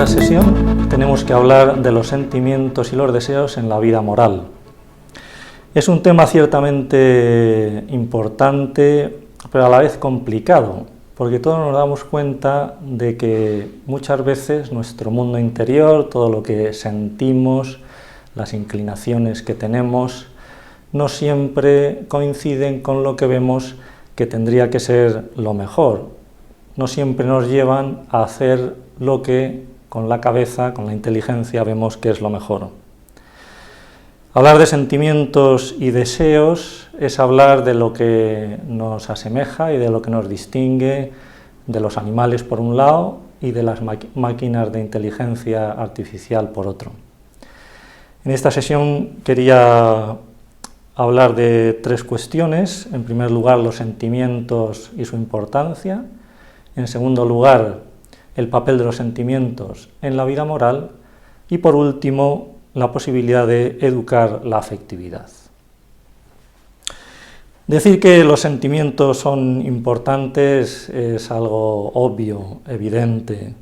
esta sesión tenemos que hablar de los sentimientos y los deseos en la vida moral. Es un tema ciertamente importante, pero a la vez complicado, porque todos nos damos cuenta de que muchas veces nuestro mundo interior, todo lo que sentimos, las inclinaciones que tenemos, no siempre coinciden con lo que vemos que tendría que ser lo mejor. No siempre nos llevan a hacer lo que con la cabeza, con la inteligencia, vemos que es lo mejor. Hablar de sentimientos y deseos es hablar de lo que nos asemeja y de lo que nos distingue de los animales por un lado y de las máquinas de inteligencia artificial por otro. En esta sesión quería hablar de tres cuestiones. En primer lugar, los sentimientos y su importancia. En segundo lugar, el papel de los sentimientos en la vida moral. Y por último, la posibilidad de educar la afectividad. Decir que los sentimientos son importantes es algo obvio, evidente.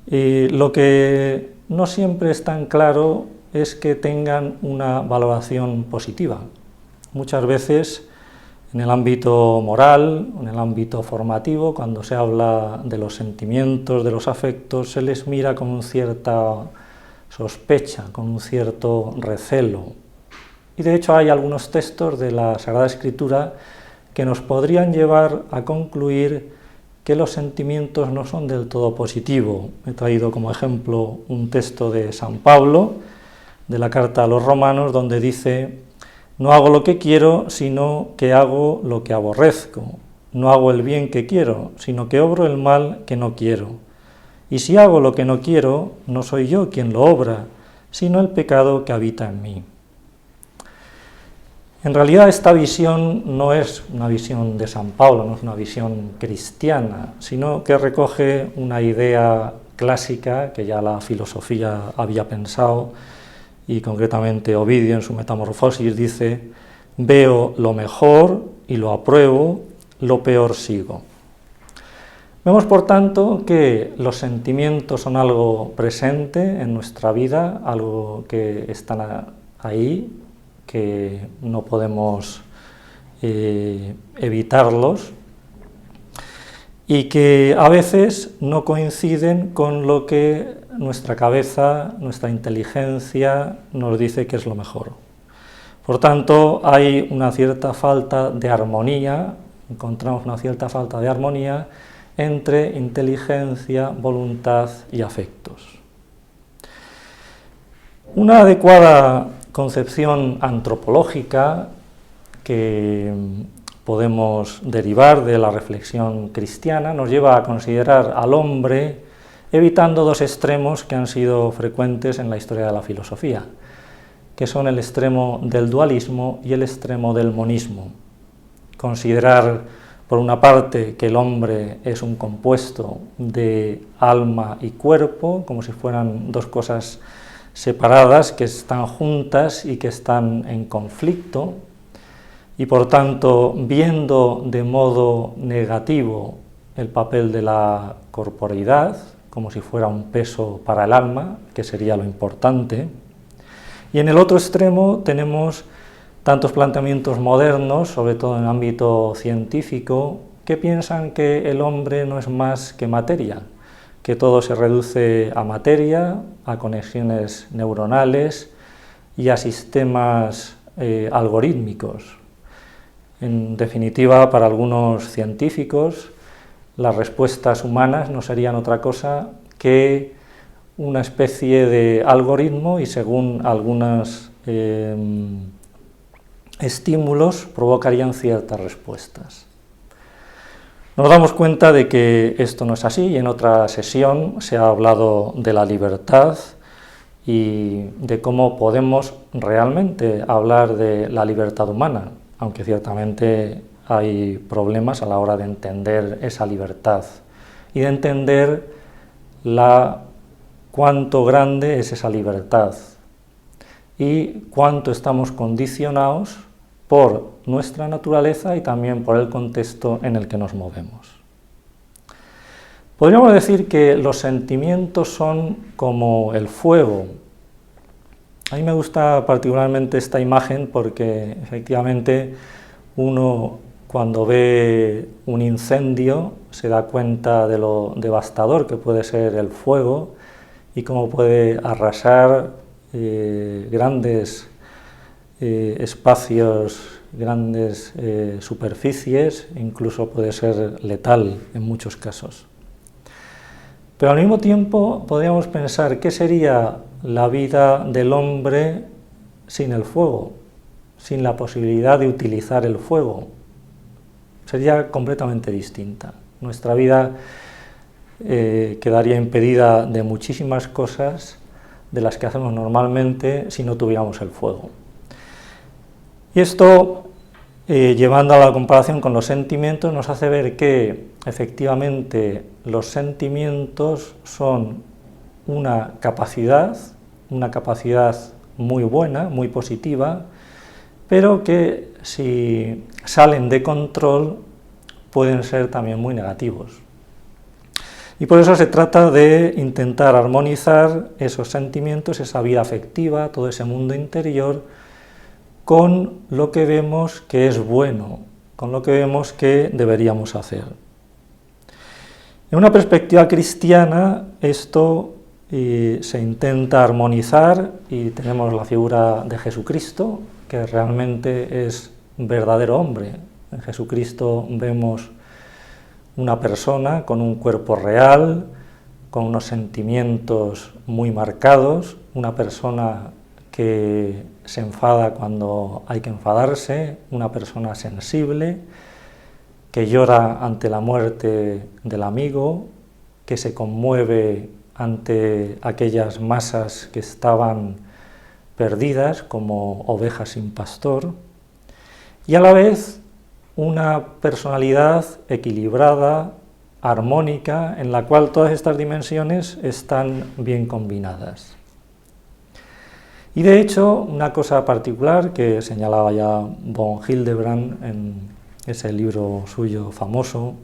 Y lo que no siempre es tan claro es que tengan una valoración positiva. Muchas veces en el ámbito moral, en el ámbito formativo, cuando se habla de los sentimientos, de los afectos, se les mira con cierta sospecha, con un cierto recelo. Y de hecho hay algunos textos de la Sagrada Escritura que nos podrían llevar a concluir que los sentimientos no son del todo positivos. He traído como ejemplo un texto de San Pablo, de la carta a los Romanos, donde dice: no hago lo que quiero, sino que hago lo que aborrezco. No hago el bien que quiero, sino que obro el mal que no quiero. Y si hago lo que no quiero, no soy yo quien lo obra, sino el pecado que habita en mí. En realidad esta visión no es una visión de San Pablo, no es una visión cristiana, sino que recoge una idea clásica que ya la filosofía había pensado, y concretamente Ovidio en su Metamorfosis dice: veo lo mejor y lo apruebo, lo peor sigo. Vemos, por tanto, que los sentimientos son algo presente en nuestra vida, algo que están ahí, que no podemos evitarlos, y que a veces no coinciden con lo que nuestra cabeza, nuestra inteligencia nos dice que es lo mejor. Por tanto, hay una cierta falta de armonía, encontramos una cierta falta de armonía entre inteligencia, voluntad y afectos. Una adecuada concepción antropológica que podemos derivar de la reflexión cristiana nos lleva a considerar al hombre evitando dos extremos que han sido frecuentes en la historia de la filosofía, que son el extremo del dualismo y el extremo del monismo. Considerar, por una parte, que el hombre es un compuesto de alma y cuerpo, como si fueran dos cosas separadas que están juntas y que están en conflicto, y por tanto, viendo de modo negativo el papel de la corporeidad, como si fuera un peso para el alma, que sería lo importante. Y en el otro extremo tenemos tantos planteamientos modernos, sobre todo en el ámbito científico, que piensan que el hombre no es más que materia, que todo se reduce a materia, a conexiones neuronales y a sistemas algorítmicos. En definitiva, para algunos científicos, las respuestas humanas no serían otra cosa que una especie de algoritmo y según algunos estímulos provocarían ciertas respuestas. Nos damos cuenta de que esto no es así, y en otra sesión se ha hablado de la libertad y de cómo podemos realmente hablar de la libertad humana, aunque ciertamente hay problemas a la hora de entender esa libertad y de entender cuánto grande es esa libertad y cuánto estamos condicionados por nuestra naturaleza y también por el contexto en el que nos movemos. Podríamos decir que los sentimientos son como el fuego. A mí me gusta particularmente esta imagen porque efectivamente uno cuando ve un incendio se da cuenta de lo devastador que puede ser el fuego y cómo puede arrasar grandes espacios, grandes superficies, incluso puede ser letal en muchos casos. Pero al mismo tiempo podríamos pensar qué sería la vida del hombre sin el fuego, sin la posibilidad de utilizar el fuego. Sería completamente distinta. Nuestra vida quedaría impedida de muchísimas cosas de las que hacemos normalmente si no tuviéramos el fuego. Y esto, llevando a la comparación con los sentimientos, nos hace ver que efectivamente los sentimientos son una capacidad muy buena, muy positiva, pero que si salen de control pueden ser también muy negativos. Y por eso se trata de intentar armonizar esos sentimientos, esa vida afectiva, todo ese mundo interior, con lo que vemos que es bueno, con lo que vemos que deberíamos hacer. En una perspectiva cristiana, esto se intenta armonizar y tenemos la figura de Jesucristo, que realmente es verdadero hombre. En Jesucristo vemos una persona con un cuerpo real, con unos sentimientos muy marcados, una persona que se enfada cuando hay que enfadarse, una persona sensible, que llora ante la muerte del amigo, que se conmueve ante aquellas masas que estaban perdidas como ovejas sin pastor, y a la vez una personalidad equilibrada, armónica, en la cual todas estas dimensiones están bien combinadas. Y de hecho, una cosa particular que señalaba ya von Hildebrand en ese libro suyo famoso,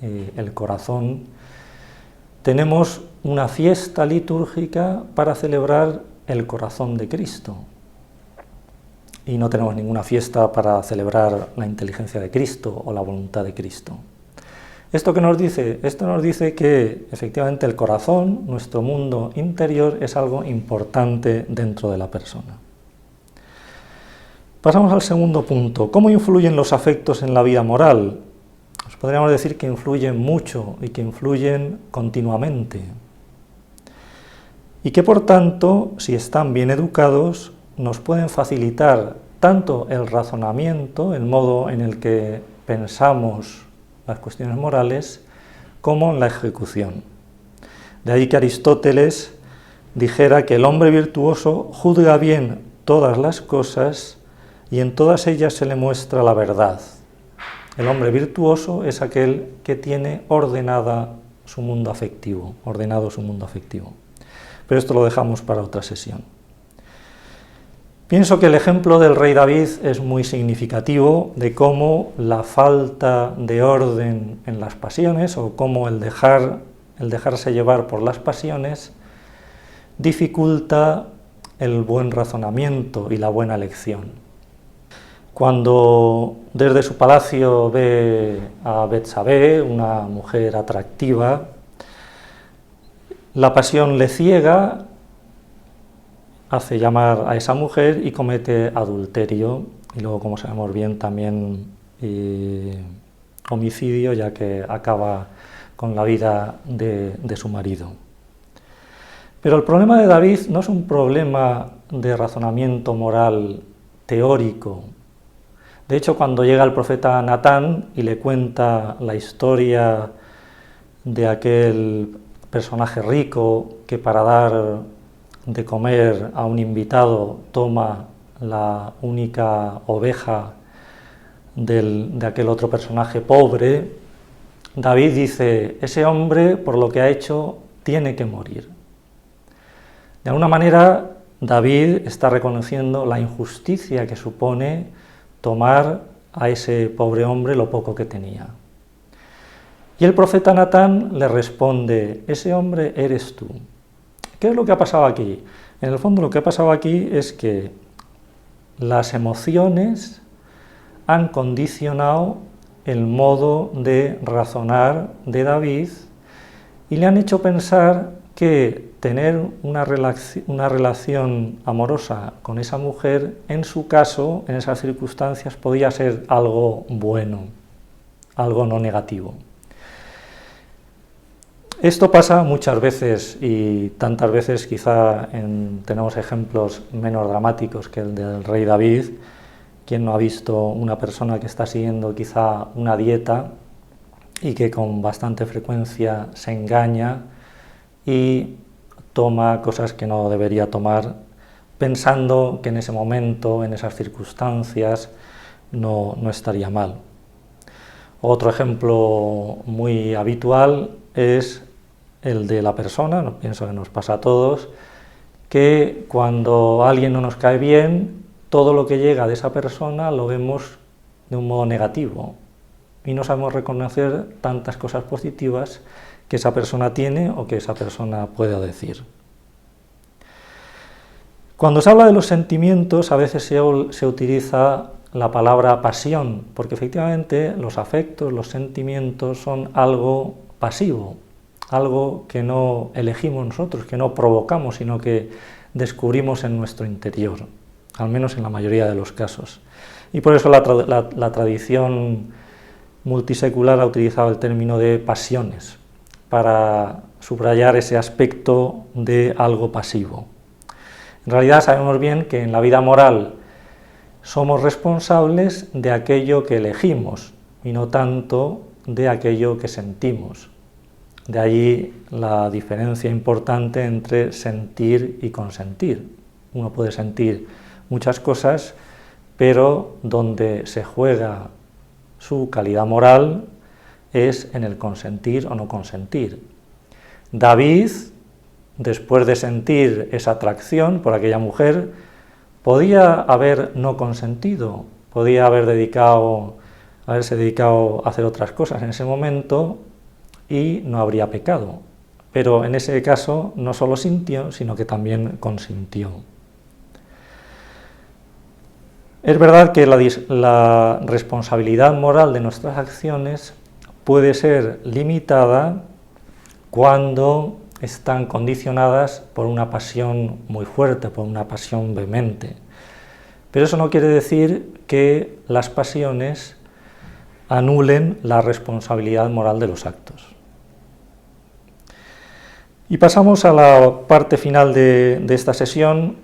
El corazón, tenemos una fiesta litúrgica para celebrar el corazón de Cristo. Y no tenemos ninguna fiesta para celebrar la inteligencia de Cristo o la voluntad de Cristo. ¿Esto qué nos dice? Esto nos dice que efectivamente el corazón, nuestro mundo interior, es algo importante dentro de la persona. Pasamos al segundo punto. ¿Cómo influyen los afectos en la vida moral? Pues podríamos decir que influyen mucho y que influyen continuamente. Y que por tanto, si están bien educados, nos pueden facilitar tanto el razonamiento, el modo en el que pensamos las cuestiones morales, como en la ejecución. De ahí que Aristóteles dijera que el hombre virtuoso juzga bien todas las cosas y en todas ellas se le muestra la verdad. El hombre virtuoso es aquel que tiene ordenado su mundo afectivo. Pero esto lo dejamos para otra sesión. Pienso que el ejemplo del rey David es muy significativo de cómo la falta de orden en las pasiones o cómo el dejarse llevar por las pasiones dificulta el buen razonamiento y la buena elección. Cuando desde su palacio ve a Betsabé, una mujer atractiva, la pasión le ciega, hace llamar a esa mujer y comete adulterio, y luego, como sabemos bien, también homicidio, ya que acaba con la vida de su marido. Pero el problema de David no es un problema de razonamiento moral teórico. De hecho, cuando llega el profeta Natán y le cuenta la historia de aquel personaje rico que para dar de comer a un invitado toma la única oveja de aquel otro personaje pobre, David dice, ese hombre por lo que ha hecho tiene que morir. De alguna manera David está reconociendo la injusticia que supone tomar a ese pobre hombre lo poco que tenía. Y el profeta Natán le responde, ese hombre eres tú. ¿Qué es lo que ha pasado aquí? En el fondo lo que ha pasado aquí es que las emociones han condicionado el modo de razonar de David y le han hecho pensar que tener una relación amorosa con esa mujer, en su caso, en esas circunstancias, podía ser algo bueno, algo no negativo. Esto pasa muchas veces y tantas veces quizá tenemos ejemplos menos dramáticos que el del rey David. ¿Quién no ha visto una persona que está siguiendo quizá una dieta y que con bastante frecuencia se engaña y toma cosas que no debería tomar, pensando que en ese momento, en esas circunstancias, no estaría mal? Otro ejemplo muy habitual es el de la persona, pienso que nos pasa a todos, que cuando alguien no nos cae bien, todo lo que llega de esa persona lo vemos de un modo negativo y no sabemos reconocer tantas cosas positivas que esa persona tiene o que esa persona puede decir. Cuando se habla de los sentimientos, a veces se utiliza la palabra pasión, porque efectivamente los afectos, los sentimientos son algo pasivo, algo que no elegimos nosotros, que no provocamos, sino que descubrimos en nuestro interior, al menos en la mayoría de los casos. Y por eso la tradición multisecular ha utilizado el término de pasiones, para subrayar ese aspecto de algo pasivo. En realidad sabemos bien que en la vida moral somos responsables de aquello que elegimos y no tanto de aquello que sentimos. De allí la diferencia importante entre sentir y consentir. Uno puede sentir muchas cosas, pero donde se juega su calidad moral es en el consentir o no consentir. David, después de sentir esa atracción por aquella mujer, podía haber no consentido, podía haberse dedicado a hacer otras cosas en ese momento y no habría pecado. Pero en ese caso no solo sintió, sino que también consintió. Es verdad que la responsabilidad moral de nuestras acciones puede ser limitada cuando están condicionadas por una pasión muy fuerte, por una pasión vehemente. Pero eso no quiere decir que las pasiones anulen la responsabilidad moral de los actos. Y pasamos a la parte final de esta sesión,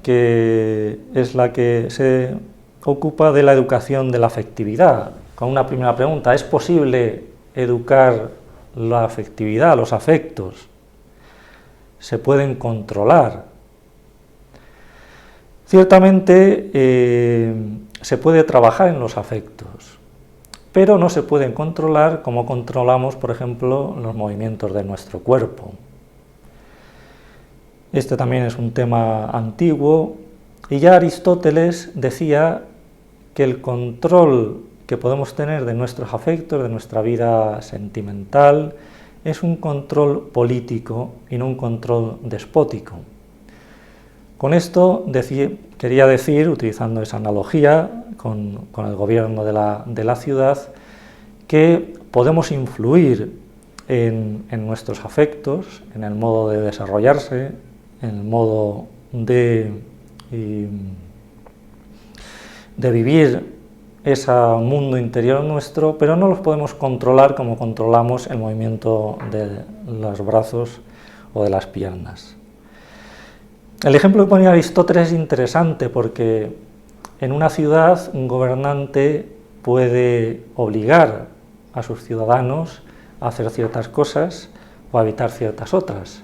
que es la que se ocupa de la educación de la afectividad. Con una primera pregunta: ¿es posible educar la afectividad, los afectos? ¿Se pueden controlar? Ciertamente se puede trabajar en los afectos, pero no se pueden controlar como controlamos, por ejemplo, los movimientos de nuestro cuerpo. Este también es un tema antiguo, y ya Aristóteles decía que el control que podemos tener de nuestros afectos, de nuestra vida sentimental, es un control político y no un control despótico. Con esto quería decir, utilizando esa analogía con el gobierno de la ciudad, que podemos influir en nuestros afectos, en el modo de desarrollarse, en el modo de vivir ese mundo interior nuestro, pero no los podemos controlar como controlamos el movimiento de los brazos o de las piernas. El ejemplo que ponía Aristóteles es interesante porque en una ciudad un gobernante puede obligar a sus ciudadanos a hacer ciertas cosas o a evitar ciertas otras.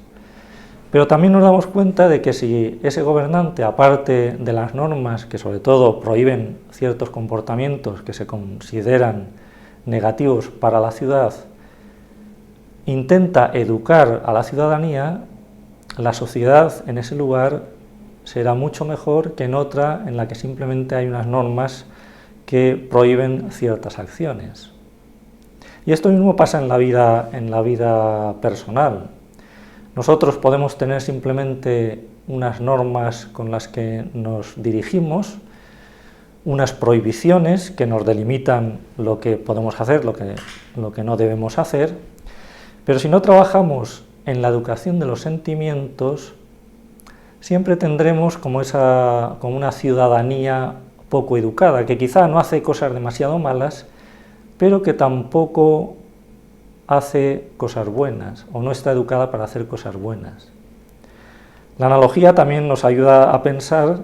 Pero también nos damos cuenta de que si ese gobernante, aparte de las normas que sobre todo prohíben ciertos comportamientos que se consideran negativos para la ciudad, intenta educar a la ciudadanía, la sociedad en ese lugar será mucho mejor que en otra en la que simplemente hay unas normas que prohíben ciertas acciones. Y esto mismo pasa en la vida personal. Nosotros podemos tener simplemente unas normas con las que nos dirigimos, unas prohibiciones que nos delimitan lo que podemos hacer, lo que no debemos hacer, pero si no trabajamos en la educación de los sentimientos, siempre tendremos como una ciudadanía poco educada, que quizá no hace cosas demasiado malas, pero que tampoco hace cosas buenas, o no está educada para hacer cosas buenas. La analogía también nos ayuda a pensar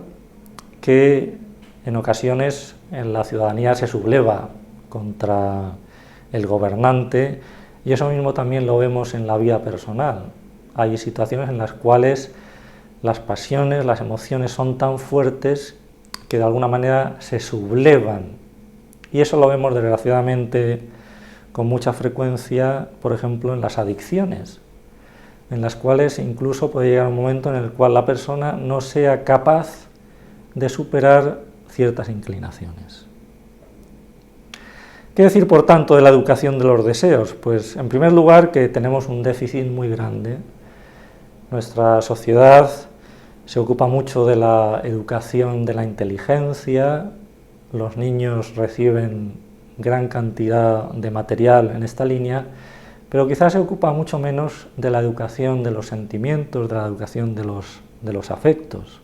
que en ocasiones la ciudadanía se subleva contra el gobernante, y eso mismo también lo vemos en la vida personal. Hay situaciones en las cuales las pasiones, las emociones son tan fuertes que de alguna manera se sublevan, y eso lo vemos desgraciadamente con mucha frecuencia, por ejemplo, en las adicciones, en las cuales incluso puede llegar un momento en el cual la persona no sea capaz de superar ciertas inclinaciones. ¿Qué decir, por tanto, de la educación de los deseos? Pues, en primer lugar, que tenemos un déficit muy grande. Nuestra sociedad se ocupa mucho de la educación de la inteligencia, los niños reciben gran cantidad de material en esta línea, pero quizás se ocupa mucho menos de la educación de los sentimientos, de la educación de los afectos.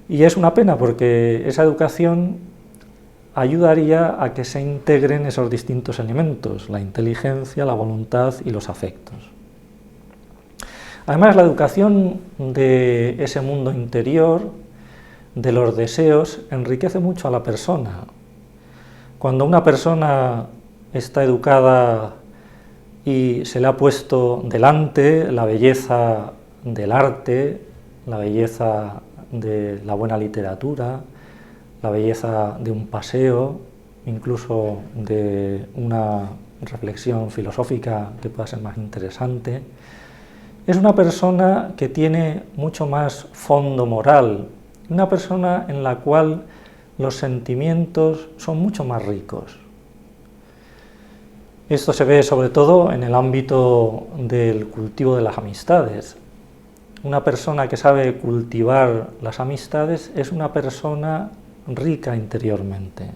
Y es una pena, porque esa educación ayudaría a que se integren esos distintos elementos, la inteligencia, la voluntad y los afectos. Además, la educación de ese mundo interior, de los deseos, enriquece mucho a la persona. Cuando una persona está educada y se le ha puesto delante la belleza del arte, la belleza de la buena literatura, la belleza de un paseo, incluso de una reflexión filosófica que pueda ser más interesante, es una persona que tiene mucho más fondo moral, una persona en la cual los sentimientos son mucho más ricos. Esto se ve sobre todo en el ámbito del cultivo de las amistades. Una persona que sabe cultivar las amistades es una persona rica interiormente.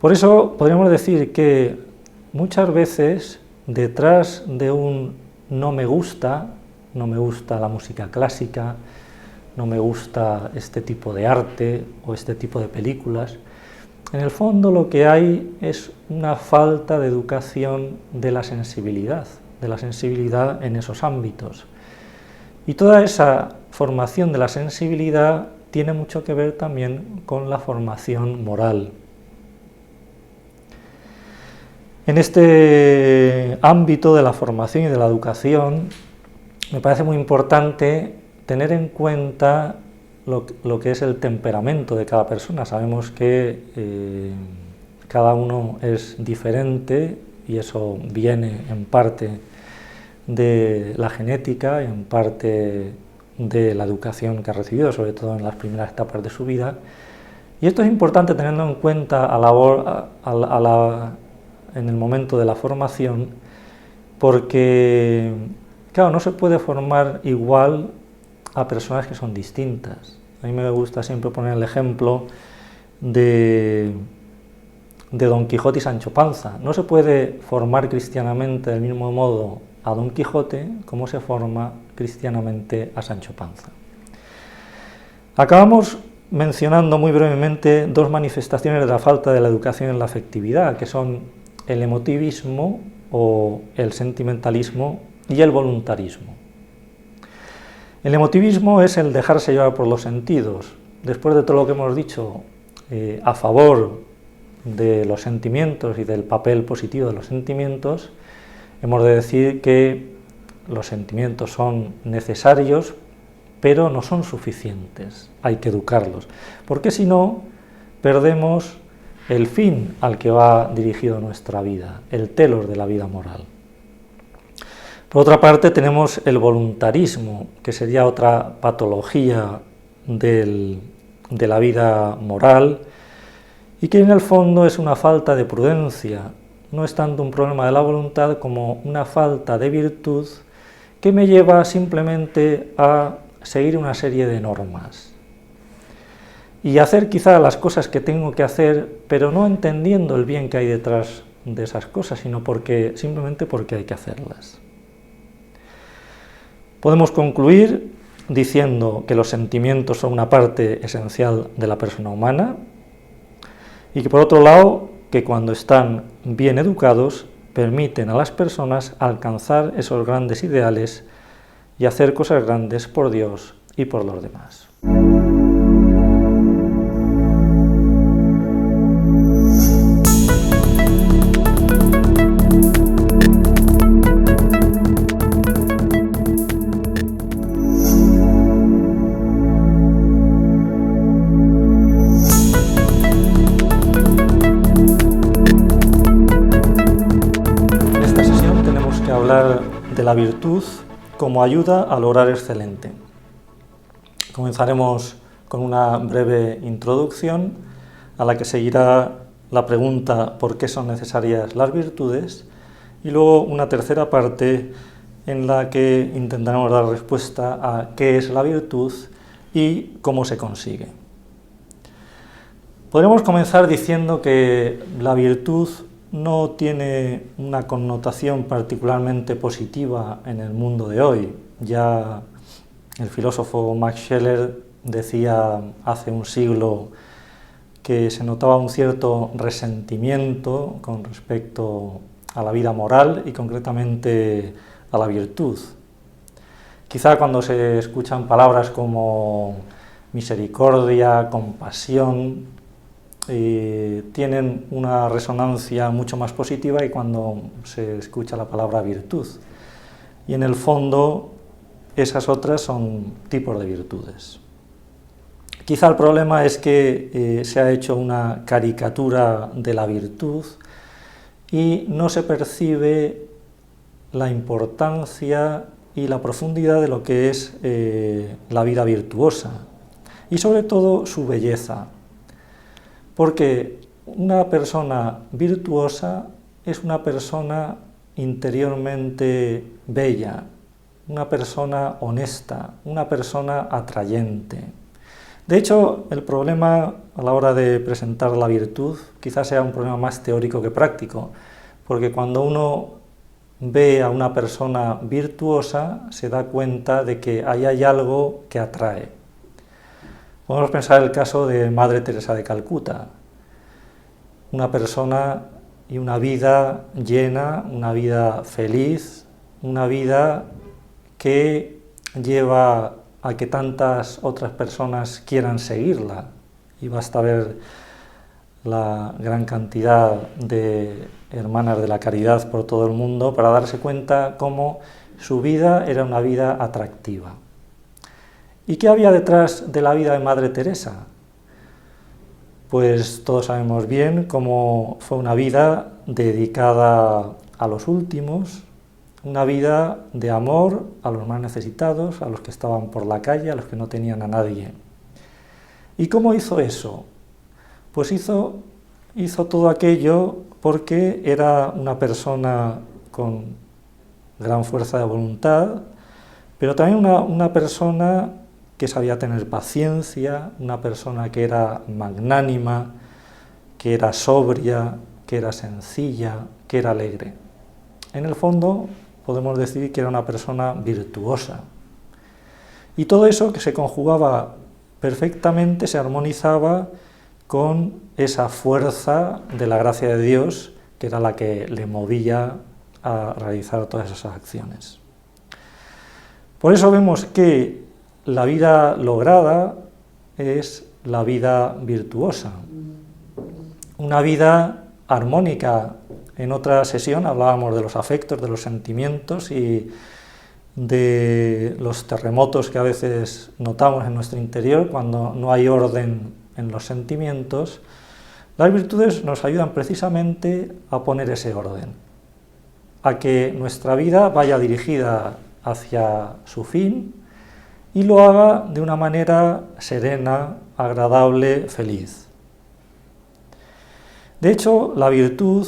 Por eso podríamos decir que muchas veces detrás de un no me gusta la música clásica, no me gusta este tipo de arte o este tipo de películas, en el fondo lo que hay es una falta de educación de la sensibilidad en esos ámbitos. Y toda esa formación de la sensibilidad tiene mucho que ver también con la formación moral. En este ámbito de la formación y de la educación, me parece muy importante tener en cuenta lo que es el temperamento de cada persona. Sabemos que cada uno es diferente y eso viene en parte de la genética y en parte de la educación que ha recibido, sobre todo en las primeras etapas de su vida. Y esto es importante tenerlo en cuenta en el momento de la formación, porque, claro, no se puede formar igual a personas que son distintas. A mí me gusta siempre poner el ejemplo de Don Quijote y Sancho Panza. No se puede formar cristianamente del mismo modo a Don Quijote como se forma cristianamente a Sancho Panza. Acabamos mencionando muy brevemente dos manifestaciones de la falta de la educación en la afectividad, que son el emotivismo o el sentimentalismo y el voluntarismo. El emotivismo es el dejarse llevar por los sentidos. Después de todo lo que hemos dicho a favor de los sentimientos y del papel positivo de los sentimientos, hemos de decir que los sentimientos son necesarios, pero no son suficientes, hay que educarlos, porque si no, perdemos el fin al que va dirigido nuestra vida, el telos de la vida moral. Por otra parte, tenemos el voluntarismo, que sería otra patología de la vida moral, y que en el fondo es una falta de prudencia. No es tanto un problema de la voluntad como una falta de virtud que me lleva simplemente a seguir una serie de normas y hacer quizá las cosas que tengo que hacer, pero no entendiendo el bien que hay detrás de esas cosas, sino simplemente porque hay que hacerlas. Podemos concluir diciendo que los sentimientos son una parte esencial de la persona humana y que, por otro lado, que cuando están bien educados permiten a las personas alcanzar esos grandes ideales y hacer cosas grandes por Dios y por los demás. De la virtud como ayuda a lograr excelente. Comenzaremos con una breve introducción a la que seguirá la pregunta ¿por qué son necesarias las virtudes? Y luego una tercera parte en la que intentaremos dar respuesta a qué es la virtud y cómo se consigue. Podremos comenzar diciendo que la virtud no tiene una connotación particularmente positiva en el mundo de hoy. Ya el filósofo Max Scheler decía hace un siglo que se notaba un cierto resentimiento con respecto a la vida moral y concretamente a la virtud. Quizá cuando se escuchan palabras como misericordia, compasión, tienen una resonancia mucho más positiva que cuando se escucha la palabra virtud. Y en el fondo esas otras son tipos de virtudes. Quizá el problema es que se ha hecho una caricatura de la virtud y no se percibe la importancia y la profundidad de lo que es la vida virtuosa y sobre todo su belleza. Porque una persona virtuosa es una persona interiormente bella, una persona honesta, una persona atrayente. De hecho, el problema a la hora de presentar la virtud quizás sea un problema más teórico que práctico, porque cuando uno ve a una persona virtuosa se da cuenta de que ahí hay algo que atrae. Podemos pensar el caso de Madre Teresa de Calcuta, una persona y una vida llena, una vida feliz, una vida que lleva a que tantas otras personas quieran seguirla. Y basta ver la gran cantidad de hermanas de la caridad por todo el mundo para darse cuenta cómo su vida era una vida atractiva. ¿Y qué había detrás de la vida de Madre Teresa? Pues todos sabemos bien cómo fue una vida dedicada a los últimos, una vida de amor a los más necesitados, a los que estaban por la calle, a los que no tenían a nadie. ¿Y cómo hizo eso? Pues hizo todo aquello porque era una persona con gran fuerza de voluntad, pero también una persona que sabía tener paciencia, una persona que era magnánima, que era sobria, que era sencilla, que era alegre. En el fondo podemos decir que era una persona virtuosa. Y todo eso que se conjugaba perfectamente, se armonizaba con esa fuerza de la gracia de Dios, que era la que le movía a realizar todas esas acciones. Por eso vemos que la vida lograda es la vida virtuosa, una vida armónica. En otra sesión hablábamos de los afectos, de los sentimientos y de los terremotos que a veces notamos en nuestro interior cuando no hay orden en los sentimientos. Las virtudes nos ayudan precisamente a poner ese orden, a que nuestra vida vaya dirigida hacia su fin y lo haga de una manera serena, agradable, feliz. De hecho, la virtud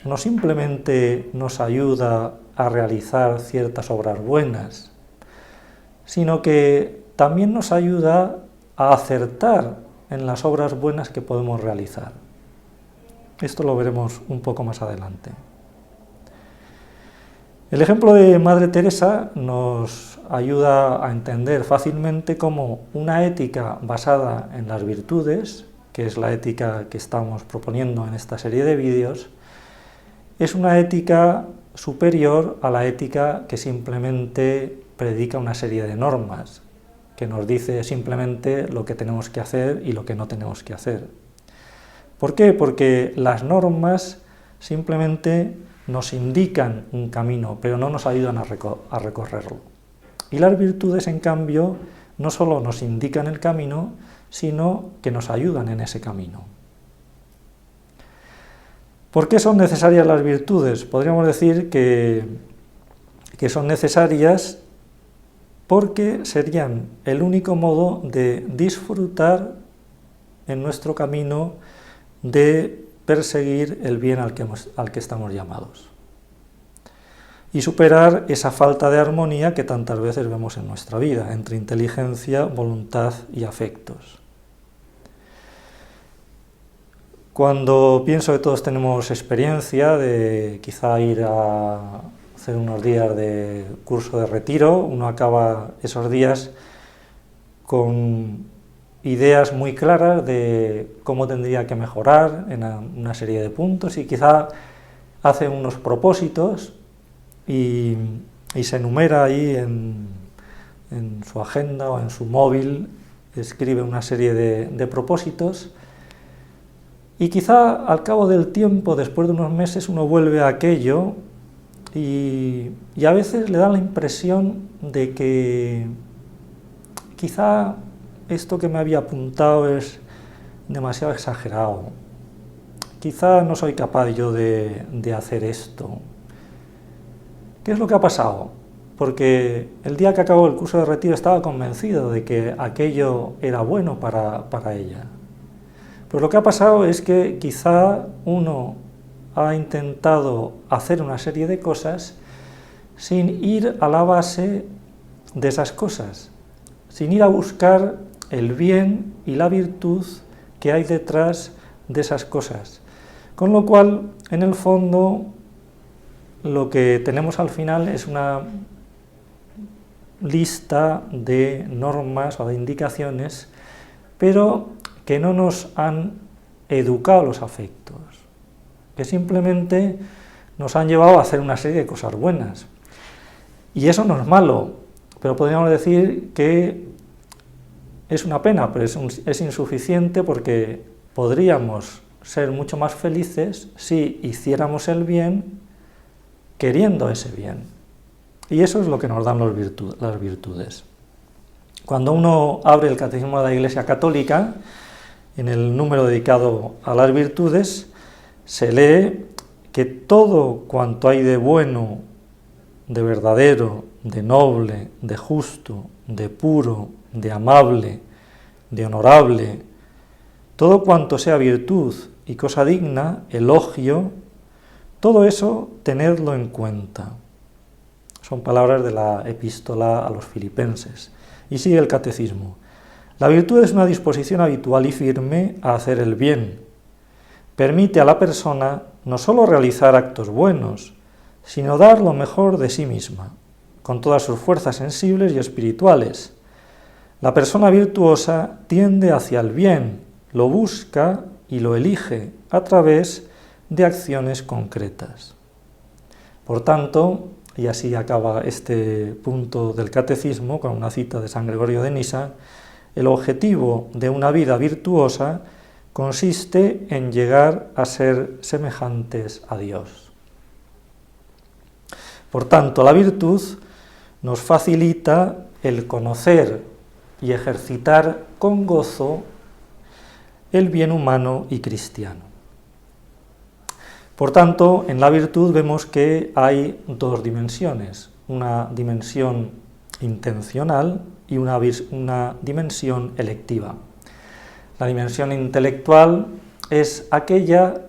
no simplemente nos ayuda a realizar ciertas obras buenas, sino que también nos ayuda a acertar en las obras buenas que podemos realizar. Esto lo veremos un poco más adelante. El ejemplo de Madre Teresa nos ayuda a entender fácilmente cómo una ética basada en las virtudes, que es la ética que estamos proponiendo en esta serie de vídeos, es una ética superior a la ética que simplemente predica una serie de normas, que nos dice simplemente lo que tenemos que hacer y lo que no tenemos que hacer. ¿Por qué? Porque las normas simplemente nos indican un camino, pero no nos ayudan a recorrerlo. Y las virtudes, en cambio, no solo nos indican el camino, sino que nos ayudan en ese camino. ¿Por qué son necesarias las virtudes? Podríamos decir que son necesarias porque serían el único modo de disfrutar en nuestro camino de perseguir el bien al que estamos llamados y superar esa falta de armonía que tantas veces vemos en nuestra vida, entre inteligencia, voluntad y afectos. Cuando pienso que todos tenemos experiencia de quizá ir a hacer unos días de curso de retiro, uno acaba esos días con ideas muy claras de cómo tendría que mejorar en una serie de puntos y quizá hace unos propósitos y se enumera ahí en su agenda o en su móvil, escribe una serie de propósitos y quizá al cabo del tiempo, después de unos meses, uno vuelve a aquello y a veces le da la impresión de que quizá esto que me había apuntado es demasiado exagerado. Quizá no soy capaz yo de hacer esto. ¿Qué es lo que ha pasado? Porque el día que acabó el curso de retiro estaba convencido de que aquello era bueno para ella. Pero lo que ha pasado es que quizá uno ha intentado hacer una serie de cosas sin ir a la base de esas cosas, sin ir a buscar el bien y la virtud que hay detrás de esas cosas. Con lo cual, en el fondo, lo que tenemos al final es una lista de normas o de indicaciones, pero que no nos han educado los afectos, que simplemente nos han llevado a hacer una serie de cosas buenas. Y eso no es malo, pero podríamos decir que es una pena, pero es insuficiente porque podríamos ser mucho más felices si hiciéramos el bien queriendo ese bien. Y eso es lo que nos dan las virtudes. Cuando uno abre el Catecismo de la Iglesia Católica, en el número dedicado a las virtudes, se lee que todo cuanto hay de bueno, de verdadero, de noble, de justo, de puro, de amable, de honorable, todo cuanto sea virtud y cosa digna, elogio, todo eso tenedlo en cuenta. Son palabras de la epístola a los Filipenses. Y sigue el Catecismo. La virtud es una disposición habitual y firme a hacer el bien. Permite a la persona no solo realizar actos buenos, sino dar lo mejor de sí misma, con todas sus fuerzas sensibles y espirituales. La persona virtuosa tiende hacia el bien, lo busca y lo elige a través de acciones concretas. Por tanto, y así acaba este punto del Catecismo con una cita de San Gregorio de Nisa, el objetivo de una vida virtuosa consiste en llegar a ser semejantes a Dios. Por tanto, la virtud nos facilita el conocer y ejercitar con gozo el bien humano y cristiano. Por tanto, en la virtud vemos que hay dos dimensiones, una dimensión intencional y una dimensión electiva. La dimensión intelectual es aquella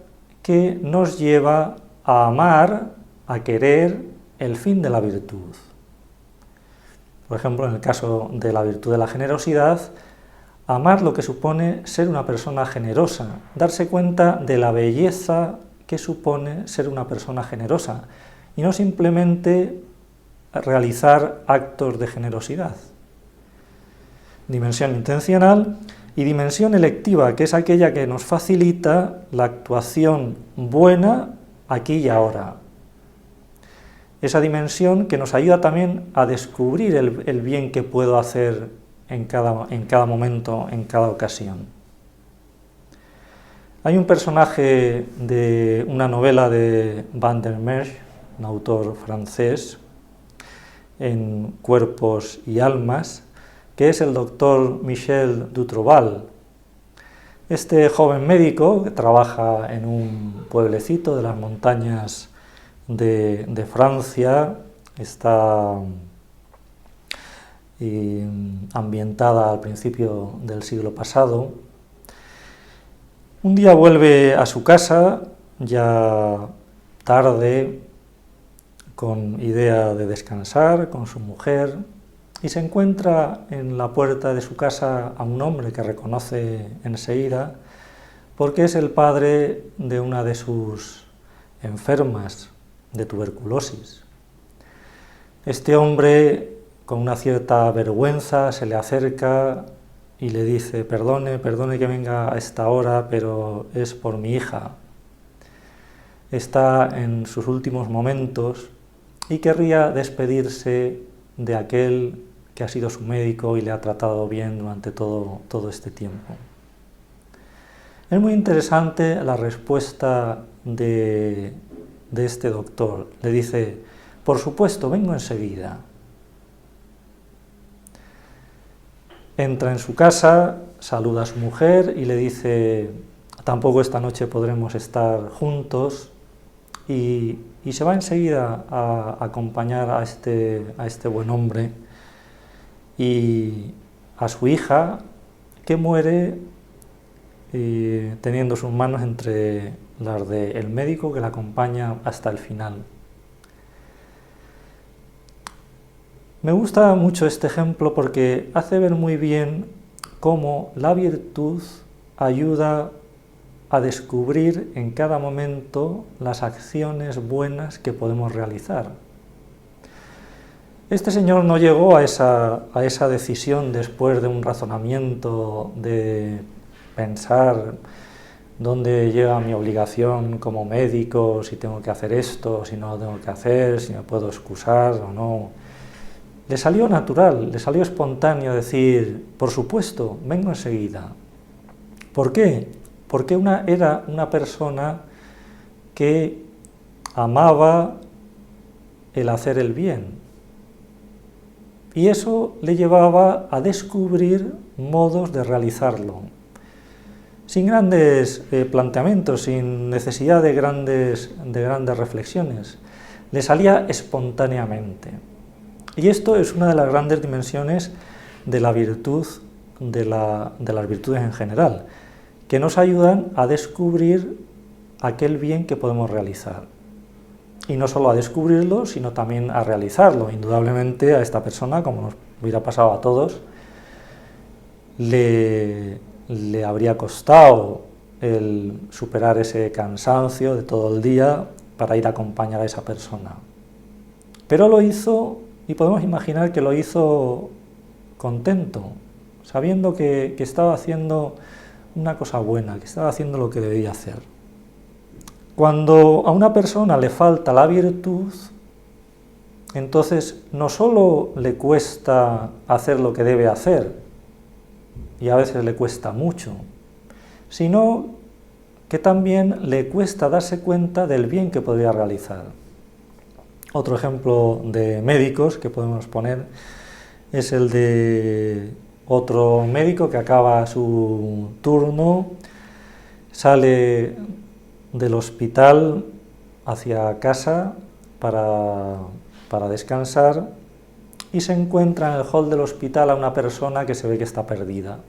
que nos lleva a amar, a querer el fin de la virtud. Por ejemplo, en el caso de la virtud de la generosidad, amar lo que supone ser una persona generosa, darse cuenta de la belleza que supone ser una persona generosa y no simplemente realizar actos de generosidad. Dimensión intencional y dimensión electiva, que es aquella que nos facilita la actuación buena aquí y ahora. Esa dimensión que nos ayuda también a descubrir el bien que puedo hacer en cada momento, en cada ocasión. Hay un personaje de una novela de Van der Merch, un autor francés, en Cuerpos y Almas, que es el doctor Michel Dutroval. Este joven médico que trabaja en un pueblecito de las montañas de Francia, está ambientada al principio del siglo pasado. Un día vuelve a su casa, ya tarde, con idea de descansar con su mujer, y se encuentra en la puerta de su casa a un hombre que reconoce enseguida, porque es el padre de una de sus enfermas de tuberculosis. Este hombre, con una cierta vergüenza, se le acerca y le dice: perdone que venga a esta hora, pero es por mi hija. Está en sus últimos momentos y querría despedirse de aquel que ha sido su médico y le ha tratado bien durante todo este tiempo. Es muy interesante la respuesta de este doctor. Le dice: por supuesto, vengo enseguida. Entra en su casa, saluda a su mujer y le dice: tampoco esta noche podremos estar juntos, y se va enseguida a acompañar a este buen hombre y a su hija, que muere teniendo sus manos entre las del médico, que la acompaña hasta el final. Me gusta mucho este ejemplo porque hace ver muy bien cómo la virtud ayuda a descubrir en cada momento las acciones buenas que podemos realizar. Este señor no llegó a esa decisión después de un razonamiento, de pensar dónde llega mi obligación como médico, si tengo que hacer esto, si no lo tengo que hacer, si me puedo excusar o no. Le salió natural, le salió espontáneo decir: por supuesto, vengo enseguida. ¿Por qué? Porque era una persona que amaba el hacer el bien. Y eso le llevaba a descubrir modos de realizarlo, sin grandes planteamientos, sin necesidad de grandes reflexiones. Le salía espontáneamente. Y esto es una de las grandes dimensiones de la virtud, de las virtudes en general, que nos ayudan a descubrir aquel bien que podemos realizar. Y no solo a descubrirlo, sino también a realizarlo. Indudablemente a esta persona, como nos hubiera pasado a todos, le habría costado el superar ese cansancio de todo el día para ir a acompañar a esa persona. Pero lo hizo, y podemos imaginar que lo hizo contento, sabiendo que estaba haciendo una cosa buena, que estaba haciendo lo que debía hacer. Cuando a una persona le falta la virtud, entonces no solo le cuesta hacer lo que debe hacer, y a veces le cuesta mucho, sino que también le cuesta darse cuenta del bien que podría realizar. Otro ejemplo de médicos que podemos poner es el de otro médico que acaba su turno, sale del hospital hacia casa para descansar y se encuentra en el hall del hospital a una persona que se ve que está perdida.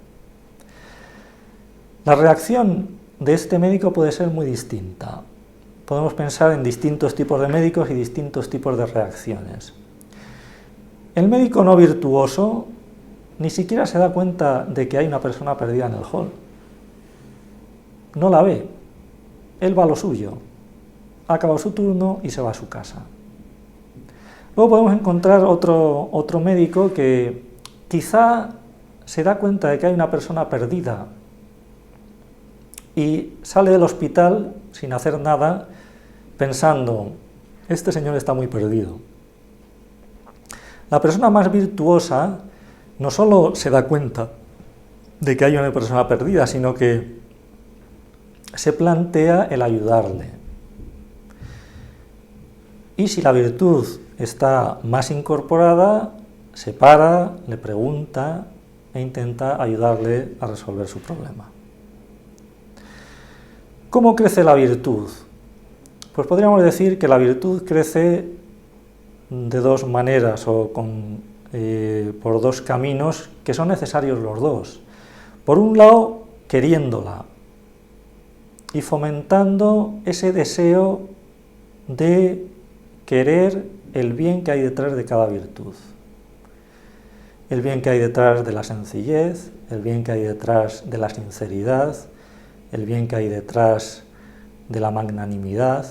La reacción de este médico puede ser muy distinta. podemos pensar en distintos tipos de médicos y distintos tipos de reacciones. El médico no virtuoso ni siquiera se da cuenta de que hay una persona perdida en el hall. No la ve. Él va a lo suyo. Ha acabado su turno y se va a su casa. Luego podemos encontrar otro médico que quizá se da cuenta de que hay una persona perdida y sale del hospital sin hacer nada pensando, este señor está muy perdido. La persona más virtuosa no solo se da cuenta de que hay una persona perdida, sino que se plantea el ayudarle. Y si la virtud está más incorporada, se para, le pregunta e intenta ayudarle a resolver su problema. ¿Cómo crece la virtud? Pues podríamos decir que la virtud crece de dos maneras o por dos caminos que son necesarios los dos. Por un lado, queriéndola y fomentando ese deseo de querer el bien que hay detrás de cada virtud. El bien que hay detrás de la sencillez, el bien que hay detrás de la sinceridad, el bien que hay detrás de la magnanimidad.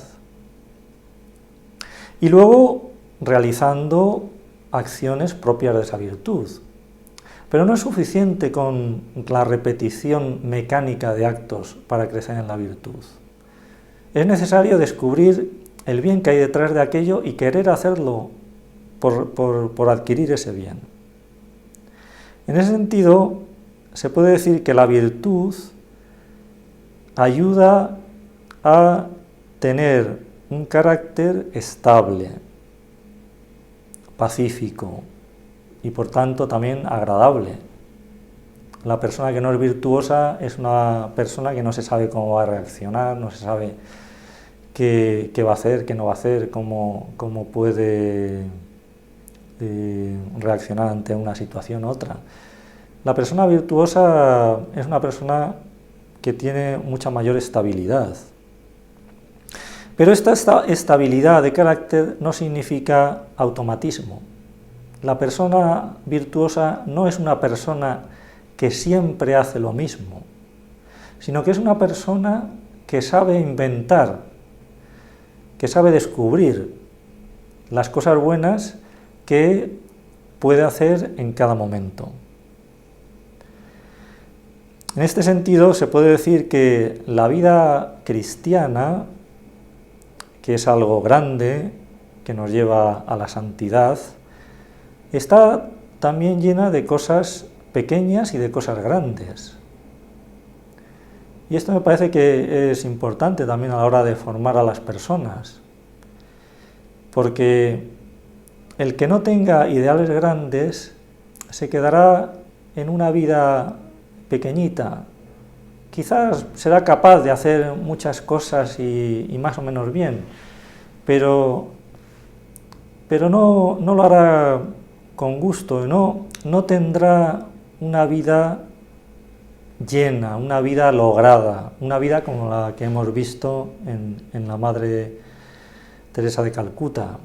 Y luego realizando acciones propias de esa virtud. Pero no es suficiente con la repetición mecánica de actos para crecer en la virtud. Es necesario descubrir el bien que hay detrás de aquello y querer hacerlo por adquirir ese bien. En ese sentido, se puede decir que la virtud ayuda a tener un carácter estable, pacífico y por tanto también agradable. La persona que no es virtuosa es una persona que no se sabe cómo va a reaccionar, no se sabe qué va a hacer, qué no va a hacer, cómo puede reaccionar ante una situación u otra. La persona virtuosa es una persona que tiene mucha mayor estabilidad. Pero esta estabilidad de carácter no significa automatismo. La persona virtuosa no es una persona que siempre hace lo mismo, sino que es una persona que sabe inventar, que sabe descubrir las cosas buenas que puede hacer en cada momento. En este sentido, se puede decir que la vida cristiana, que es algo grande, que nos lleva a la santidad, está también llena de cosas pequeñas y de cosas grandes. Y esto me parece que es importante también a la hora de formar a las personas, porque el que no tenga ideales grandes se quedará en una vida pequeñita. Quizás será capaz de hacer muchas cosas y más o menos bien, pero no lo hará con gusto, no tendrá una vida llena, una vida lograda, una vida como la que hemos visto en la Madre Teresa de Calcuta.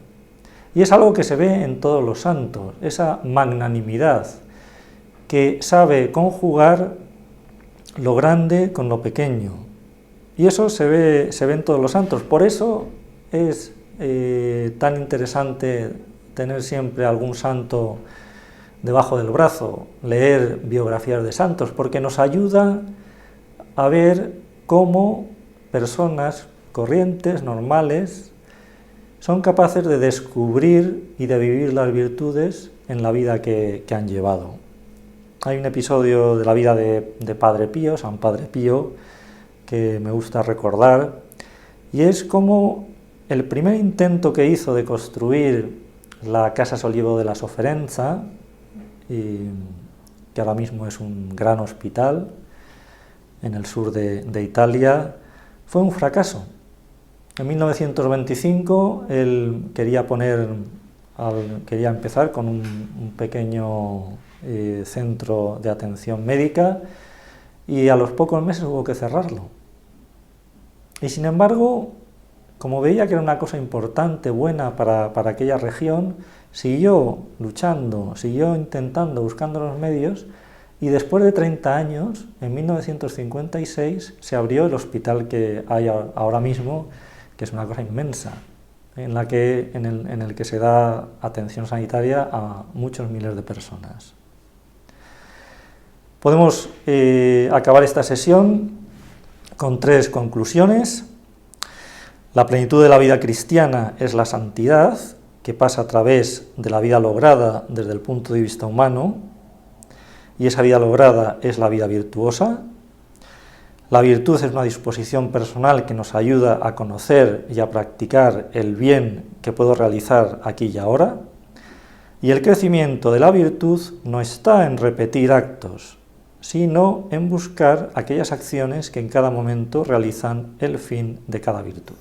Y es algo que se ve en todos los santos, esa magnanimidad que sabe conjugar lo grande con lo pequeño. Y eso se ve en todos los santos. Por eso es tan interesante tener siempre algún santo debajo del brazo, leer biografías de santos, porque nos ayuda a ver cómo personas corrientes, normales, son capaces de descubrir y de vivir las virtudes en la vida que han llevado. Hay un episodio de la vida de Padre Pío, San Padre Pío, que me gusta recordar, y es como el primer intento que hizo de construir la Casa Solivo de la Sofferenza, que ahora mismo es un gran hospital en el sur de Italia, fue un fracaso. En 1925 él quería empezar con un pequeño centro de atención médica y a los pocos meses hubo que cerrarlo. Y sin embargo como veía que era una cosa importante, buena para aquella región, siguió luchando, siguió intentando, buscando los medios, y después de 30 años, en 1956, se abrió el hospital que hay ahora mismo, que es una cosa inmensa, en el que se da atención sanitaria a muchos miles de personas. Podemos acabar esta sesión con 3 conclusiones. La plenitud de la vida cristiana es la santidad, que pasa a través de la vida lograda desde el punto de vista humano, y esa vida lograda es la vida virtuosa. La virtud es una disposición personal que nos ayuda a conocer y a practicar el bien que puedo realizar aquí y ahora, y el crecimiento de la virtud no está en repetir actos, sino en buscar aquellas acciones que en cada momento realizan el fin de cada virtud.